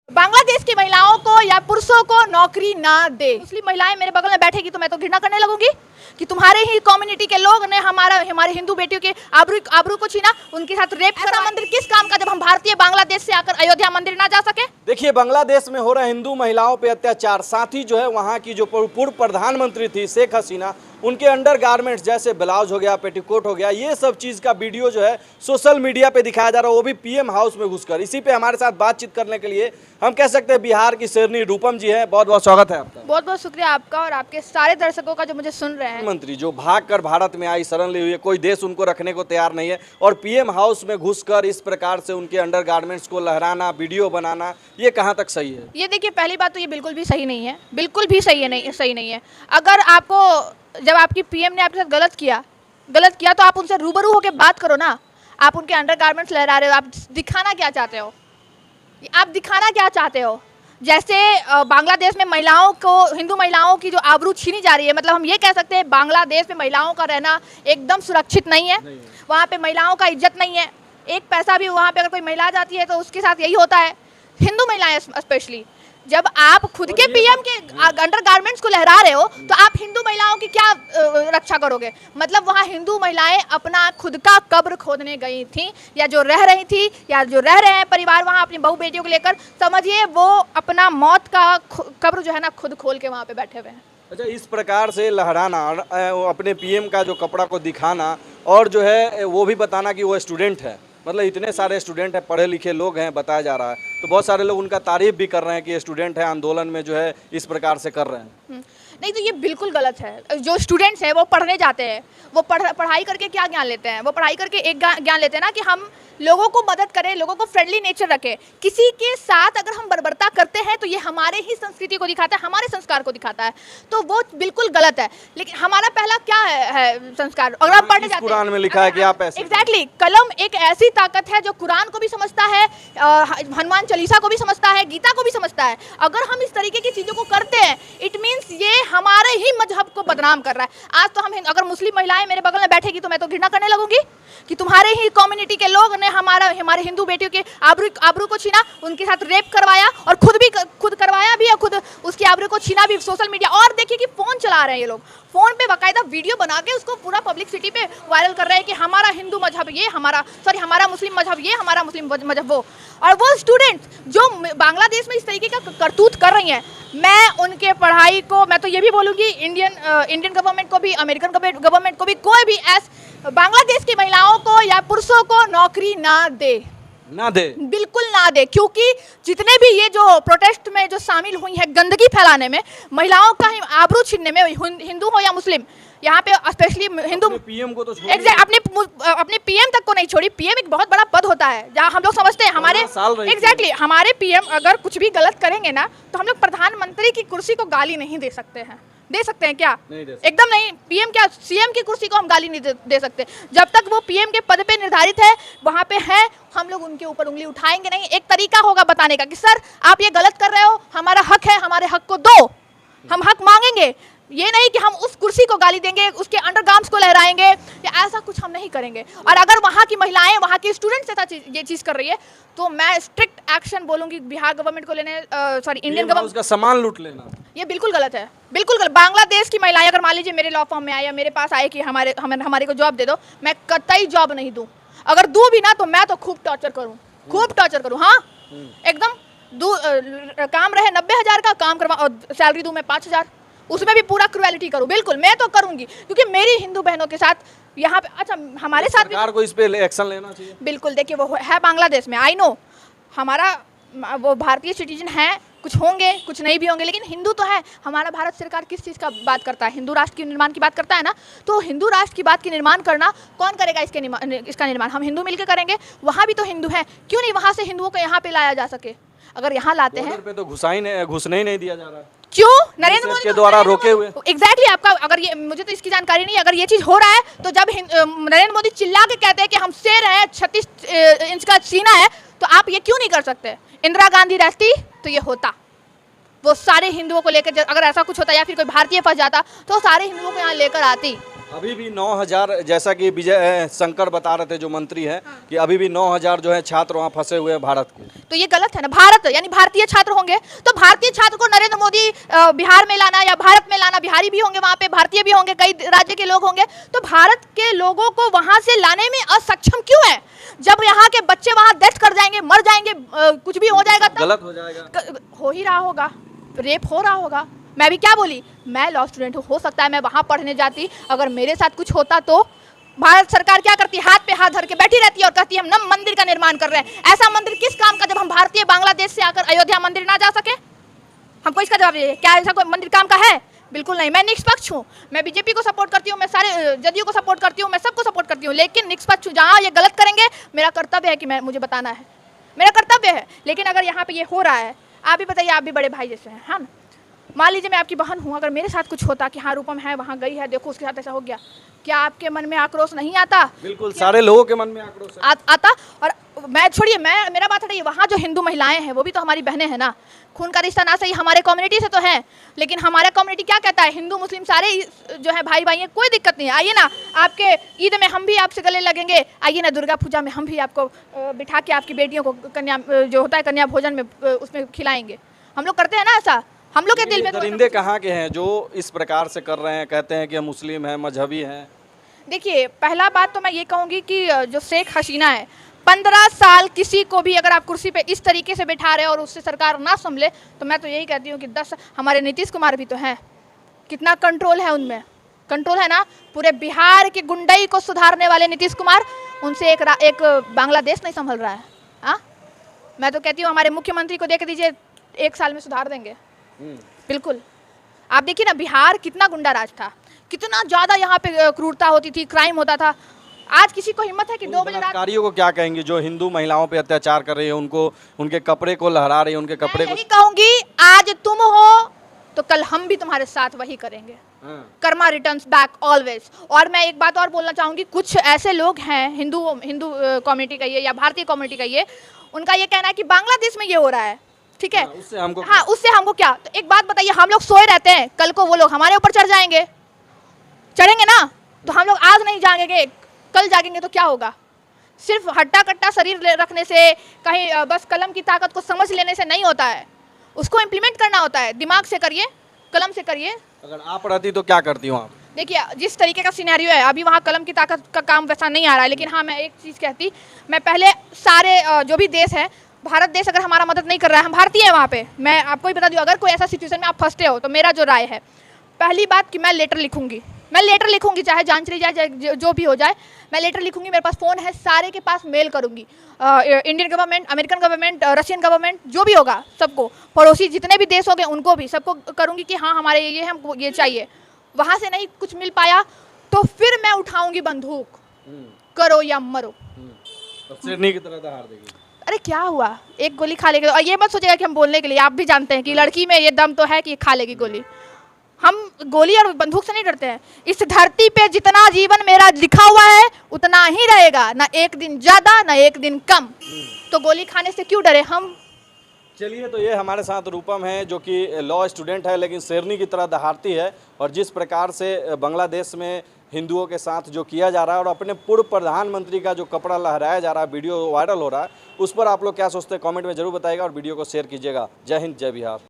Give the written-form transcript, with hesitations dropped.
बांग्लादेश की महिलाओं को या पुरुषों को नौकरी ना दे। मुस्लिम महिलाएं मेरे बगल में बैठेगी तो मैं तो घृणा करने लगूंगी कि तुम्हारे ही कम्युनिटी के लोग ने हमारे हिंदू बेटियों के आबरू को छीना, उनके साथ रेप करा। मंदिर किस काम का जब हम भारतीय बांग्लादेश से आकर अयोध्या मंदिर ना जा सके? देखिए, बांग्लादेश में हो रहा हिंदू महिलाओं पे अत्याचार, साथ ही जो है वहाँ की जो पूर्व प्रधानमंत्री थी शेख हसीना, उनके अंडर गारमेंट्स जैसे ब्लाउज हो गया, पेटीकोट हो गया, ये सब चीज़ का वीडियो जो है सोशल मीडिया पे दिखाया जा रहा है, वो भी पीएम हाउस में घुसकर। इसी पे हमारे साथ बातचीत करने के लिए हम कह सकते हैं बिहार की शेरनी रूपम जी हैं। बहुत बहुत स्वागत है आपका। बहुत बहुत शुक्रिया आपका और आपके सारे दर्शकों का जो मुझे सुन रहे हैं। मंत्री जो भागकर भारत में आई, शरण ली हुई है, कोई देश उनको रखने को तैयार नहीं है, और पीएम हाउस में घुसकर इस प्रकार से उनके अंडर गारमेंट्स को लहराना, वीडियो बनाना, ये कहाँ तक सही है? ये देखिए, पहली बात तो ये बिल्कुल भी सही नहीं है, बिल्कुल भी सही नहीं है। अगर आपको जब आपकी पीएम ने आपके साथ गलत किया तो आप उनसे रूबरू होकर बात करो ना। आप उनके अंडर गारमेंट्स लहरा रहे हो, आप दिखाना क्या चाहते हो? आप दिखाना क्या चाहते हो? जैसे बांग्लादेश में महिलाओं को, हिंदू महिलाओं की जो आबरू छीनी जा रही है, मतलब हम ये कह सकते हैं बांग्लादेश में महिलाओं का रहना एकदम सुरक्षित नहीं है। वहाँ पे महिलाओं का इज्जत नहीं है। एक पैसा भी वहाँ पे अगर कोई महिला जाती है तो उसके साथ यही होता है, हिंदू महिलाएं स्पेशली। जब आप खुद के पीएम के अंडर गारमेंट्स को लहरा रहे हो तो आप हिंदू महिलाओं की क्या रक्षा करोगे? मतलब वहाँ हिंदू महिलाएं अपना खुद का कब्र खोदने गई थी, या जो रह रही थी या जो रह रहे हैं परिवार वहाँ अपनी बहू बेटियों को लेकर, समझिए वो अपना मौत का कब्र जो है ना खुद खोल के वहाँ पे बैठे हुए हैं। अच्छा, इस प्रकार से लहराना, अपने पीएम का जो कपड़ा को दिखाना, और जो है वो भी बताना कि वो स्टूडेंट है, मतलब इतने सारे स्टूडेंट हैं, पढ़े लिखे लोग हैं, बताया जा रहा है, तो बहुत सारे लोग उनका तारीफ भी कर रहे हैं कि स्टूडेंट है, आंदोलन में जो है इस प्रकार से कर रहे हैं। नहीं, तो ये बिल्कुल गलत है। जो स्टूडेंट्स हैं वो पढ़ने जाते हैं, वो पढ़ाई करके क्या ज्ञान लेते हैं? वो पढ़ाई करके एक ज्ञान लेते हैं ना कि हम लोगों को मदद करें, लोगों को फ्रेंडली नेचर रखें। किसी के साथ अगर हम बर्बरता करते हैं तो ये हमारे ही संस्कृति को दिखाता है, हमारे संस्कार को दिखाता है, तो वो बिल्कुल गलत है। लेकिन हमारा पहला क्या है संस्कार? अगर आप पढ़ने जाते हैं, कुरान में लिखा है कि आप ऐसे, एग्जैक्टली, कलम एक ऐसी ताकत है जो कुरान को भी समझता है, हनुमान चालीसा को भी समझता है, गीता को भी समझता है। अगर हम इस तरीके की चीज़ों को करते हैं, इट मीन्स ये हमारे ही मजहब को बदनाम कर रहा है। आज तो हम, अगर मुस्लिम महिलाएं मेरे बगल में बैठेगी तो मैं तो घृणा करने लगूंगी कि तुम्हारे ही कम्युनिटी के लोग ने हमारे हिंदू बेटियों के आबरू को छीना, उनके साथ रेप करवाया और खुद करवाया भी, और खुद उसकी आबरू को छीना भी सोशल मीडिया। और देखिए कि फोन चला रहे हैं ये लोग, फोन पे बाकायदा वीडियो बना के उसको पूरा पब्लिक सिटी पे वायरल कर रहे हैं कि हमारा हिंदू मजहब ये, हमारा मुस्लिम मजहब ये, हमारा मुस्लिम मजहब वो। और वो स्टूडेंट्स जो बांग्लादेश में इस तरीके का करतूत कर रही हैं, मैं उनके पढ़ाई को, मैं तो ये भी बोलूँगी इंडियन गवर्नमेंट को भी, अमेरिकन गवर्नमेंट को भी, कोई भी बांग्लादेश की महिलाओं को या पुरुषों को नौकरी ना दे, बिल्कुल ना दे। क्योंकि जितने भी ये जो प्रोटेस्ट में जो शामिल हुई है गंदगी फैलाने में, महिलाओं का आबरू छीनने में, हिंदू हो या मुस्लिम, यहाँ पे स्पेशली हिंदू, पीएम को तो अपने पीएम तक को नहीं छोड़ी। पीएम एक बहुत बड़ा पद होता है जहाँ हम लोग समझते हैं हमारे हमारे पीएम अगर कुछ भी गलत करेंगे ना तो हम लोग प्रधानमंत्री की कुर्सी को गाली नहीं दे सकते हैं। दे सकते हैं क्या? एकदम नहीं। पीएम क्या, सीएम की कुर्सी को हम गाली नहीं दे सकते। जब तक वो पीएम के पद पे निर्धारित है, वहाँ पे है, हम लोग उनके ऊपर उंगली उठाएंगे नहीं। एक तरीका होगा बताने का कि सर आप ये गलत कर रहे हो, हमारा हक है, हमारे हक को दो, हम हक मांगेंगे। ये नहीं कि हम उस कुर्सी को गाली देंगे, उसके अंडरगार्म्स को लहराएंगे, या ऐसा कुछ हम नहीं करेंगे। और अगर वहाँ की महिलाएं, वहाँ की स्टूडेंट्स ऐसा ये चीज़ कर रही है तो मैं स्ट्रिक्ट एक्शन बोलूँगी बिहार गवर्नमेंट को लेने, इंडियन गवर्नमेंट, उसका सामान लूट लेना, ये बिल्कुल गलत है, बिल्कुल गलत। बांग्लादेश की महिलाएं अगर मान लीजिए मेरे लॉ फॉर्म में आए या मेरे पास आए कि हमारे को जॉब दे दो, मैं कतई जॉब नहीं दूँ। अगर दूँ भी ना तो मैं तो खूब टॉर्चर करूँ, हाँ एकदम। काम रहे 90,000 का, काम करवा और सैलरी दूँ मैं 5,000, उसमें भी पूरा क्रुएलिटी करूँ, बिल्कुल मैं तो करूँगी। क्योंकि मेरी हिंदू बहनों के साथ यहाँ पे, अच्छा हमारे साथ सरकार को इस पे एक्शन लेना चाहिए। बिल्कुल, देखिए वो है बांग्लादेश में, आई नो, हमारा वो भारतीय सिटीजन है, कुछ होंगे कुछ नहीं भी होंगे, लेकिन हिंदू तो है। हमारा भारत सरकार किस चीज़ का बात करता है? हिंदू राष्ट्र के निर्माण की बात करता है ना। तो हिंदू राष्ट्र की बात की निर्माण करना कौन करेगा? इसका निर्माण हम हिंदू मिलकर करेंगे। वहाँ भी तो हिंदू है, क्यों नहीं वहाँ से हिंदुओं को यहाँ पे लाया जा सके? अगर यहाँ लाते हैं पे तो घुसने ही नहीं दिया जा रहा, क्यों? नरेंद्र मोदी के द्वारा रोके हुए। एग्जैक्टली, आपका अगर ये, मुझे तो इसकी जानकारी नहीं, अगर ये चीज़ हो रहा है तो जब नरेंद्र मोदी चिल्ला के कहते हैं कि हम शेर हैं, 36 इंच का सीना है, तो आप ये क्यों नहीं कर सकते? इंदिरा गांधी रहती तो ये होता, वो सारे हिंदुओं को लेकर, अगर ऐसा कुछ होता या फिर कोई भारतीय फंस जाता तो सारे हिंदुओं को यहाँ लेकर आती। अभी भी 9,000, जैसा कि विजय शंकर बता रहे थे जो मंत्री हैं, कि अभी भी 9,000 जो है छात्र वहाँ फंसे हुए हैं भारत के। तो ये गलत है ना। भारत यानी भारतीय छात्र होंगे, तो भारतीय छात्र को नरेंद्र मोदी बिहार में लाना या भारत में लाना, बिहारी भी होंगे वहाँ पे, भारतीय भी होंगे, कई राज्य के लोग होंगे, तो भारत के लोगों को वहाँ से लाने में असक्षम क्यों है? जब यहाँ के बच्चे वहाँ डेथ कर जाएंगे, मर जाएंगे, कुछ भी हो जाएगा, तब गलत हो जाएगा। हो ही रहा होगा, रेप हो रहा होगा। मैं भी क्या बोली, मैं लॉ स्टूडेंट हूँ, हो सकता है मैं वहाँ पढ़ने जाती, अगर मेरे साथ कुछ होता तो भारत सरकार क्या करती, हाथ पे हाथ धर के बैठी रहती है और कहती है हम नम मंदिर का निर्माण कर रहे हैं। ऐसा मंदिर किस काम का, जब हम भारतीय बांग्लादेश से आकर अयोध्या मंदिर ना जा सके? हमको इसका जवाब दीजिए, क्या ऐसा कोई मंदिर काम का है? बिल्कुल नहीं। मैं निष्पक्ष हूँ, मैं बीजेपी को सपोर्ट करती हूँ, मैं सारे जदयू को सपोर्ट करती हूँ, मैं सबको सपोर्ट करती हूँ, लेकिन निष्पक्ष हूँ। जहाँ ये गलत करेंगे मेरा कर्तव्य है कि मुझे बताना है, मेरा कर्तव्य है। लेकिन अगर यहाँ पे ये हो रहा है, आप भी बताइए, आप भी बड़े भाई जैसे हैं, हाँ ना। मान लीजिए मैं आपकी बहन हूँ, अगर मेरे साथ कुछ होता कि हाँ रूपम है वहाँ गई है, देखो उसके साथ ऐसा हो गया, क्या आपके मन में आक्रोश नहीं आता? बिल्कुल, सारे लोगों के मन में आक्रोश आता। और मैं छोड़िए, मेरा बात हटाइए, वहाँ जो हिंदू महिलाएं हैं वो भी तो हमारी बहनें हैं ना। खून का रिश्ता ना सही हमारे कम्युनिटी से तो है, लेकिन हमारा कम्युनिटी क्या कहता है, हिंदू मुस्लिम सारे जो है भाई भाई हैं, कोई दिक्कत नहीं है। आइए ना, आपके ईद में हम भी आपसे गले लगेंगे, आइए ना दुर्गा पूजा में हम भी आपको बिठा के आपकी बेटियों को कन्या जो होता है कन्या भोजन में उसमें खिलाएंगे। हम लोग करते हैं ना ऐसा, हम लोग के दिल में तो दरिंदे कहाँ के हैं जो इस प्रकार से कर रहे हैं, कहते हैं कि हम मुस्लिम हैं, मजहबी हैं? देखिए, पहला बात तो मैं ये कहूँगी कि जो शेख हसीना है, 15 साल किसी को भी अगर आप कुर्सी पे इस तरीके से बैठा रहे और उससे सरकार ना संभले, तो मैं तो यही कहती हूँ कि 10 हमारे नीतीश कुमार भी तो हैं, कितना कंट्रोल है उनमें, कंट्रोल है ना। पूरे बिहार की गुंडई को सुधारने वाले नीतीश कुमार, उनसे एक बांग्लादेश नहीं संभल रहा है। हाँ, मैं तो कहती हूँ हमारे मुख्यमंत्री को देख दीजिए, 1 साल में सुधार देंगे। बिल्कुल, आप देखिए ना बिहार कितना गुंडा राज था, कितना ज़्यादा यहाँ पे क्रूरता होती थी, क्राइम होता था। आज किसी को हिम्मत है कि 2 बजे रात? बलात्कारियों को क्या कहेंगे जो हिंदू महिलाओं पे अत्याचार कर रही है, उनको उनके कपड़े को लहरा रही है, उनके कपड़े को? यही कहूँगी, आज तुम हो तो कल हम भी तुम्हारे साथ वही करेंगे। Karma returns back always. और मैं एक बात और बोलना चाहूँगी, कुछ ऐसे लोग हैं हिंदू कम्युनिटी का ये या भारतीय कम्युनिटी का ये, उनका ये कहना है कि बांग्लादेश में ये हो रहा है, ठीक है, उससे हमको उससे हमको क्या? तो एक बात बताइए, हम लोग सोए रहते हैं, कल को वो लोग हमारे ऊपर चढ़ जाएंगे, चढ़ेंगे ना, तो हम लोग आज नहीं जागेंगे, कल जागेंगे तो क्या होगा? सिर्फ हट्टा कट्टा शरीर रखने से, कहीं बस कलम की ताकत को समझ लेने से नहीं होता है, उसको इम्प्लीमेंट करना होता है। दिमाग से करिए, कलम से करिए। अगर आप रहती तो क्या करती हो आप? देखिए, जिस तरीके का सिनेरियो है अभी, वहाँ कलम की ताकत का काम वैसा नहीं आ रहा है, लेकिन हाँ मैं एक चीज़ कहती, मैं पहले सारे जो भी देश है, भारत देश अगर हमारा मदद नहीं कर रहा है, हम भारतीय हैं वहाँ पे, मैं आपको ही बता दूँ, अगर कोई ऐसा सिचुएशन में आप फंसते हो, तो मेरा जो राय है, पहली बात कि मैं लेटर लिखूंगी, चाहे जान चली जाए, चाहे जो भी हो जाए, मैं लेटर लिखूंगी। मेरे पास फ़ोन है, सारे के पास मेल करूंगी, Indian government, American government, Russian government, जो भी होगा सबको, पड़ोसी जितने भी देश हो गए उनको भी, सबको करूंगी कि हाँ हमारे ये हमको ये चाहिए। वहाँ से नहीं कुछ मिल पाया तो फिर मैं उठाऊंगी बंदूक, करो या मरो। तो शेरनी की तरह दहाड़ देगी। अरे क्या हुआ, एक गोली खा लेगी, और ये मत सोचेगा कि हम बोलने के लिए, आप भी जानते हैं कि लड़की में ये दम तो है कि खा लेगी गोली। हम गोली और बंदूक से नहीं डरते हैं। इस धरती पे जितना जीवन मेरा लिखा हुआ है उतना ही रहेगा, ना एक दिन ज़्यादा ना एक दिन कम, तो गोली खाने से क्यों डरे हम? चलिए, तो ये हमारे साथ रूपम है जो कि लॉ स्टूडेंट है, लेकिन शेरनी की तरह दहाड़ती है, और जिस प्रकार से बांग्लादेश में हिंदुओं के साथ जो किया जा रहा है और अपने पूर्व प्रधानमंत्री का जो कपड़ा लहराया जा रहा है, वीडियो वायरल हो रहा है, उस पर आप लोग क्या सोचते हैं कमेंट में जरूर बताइएगा और वीडियो को शेयर कीजिएगा। जय हिंद, जय बिहार।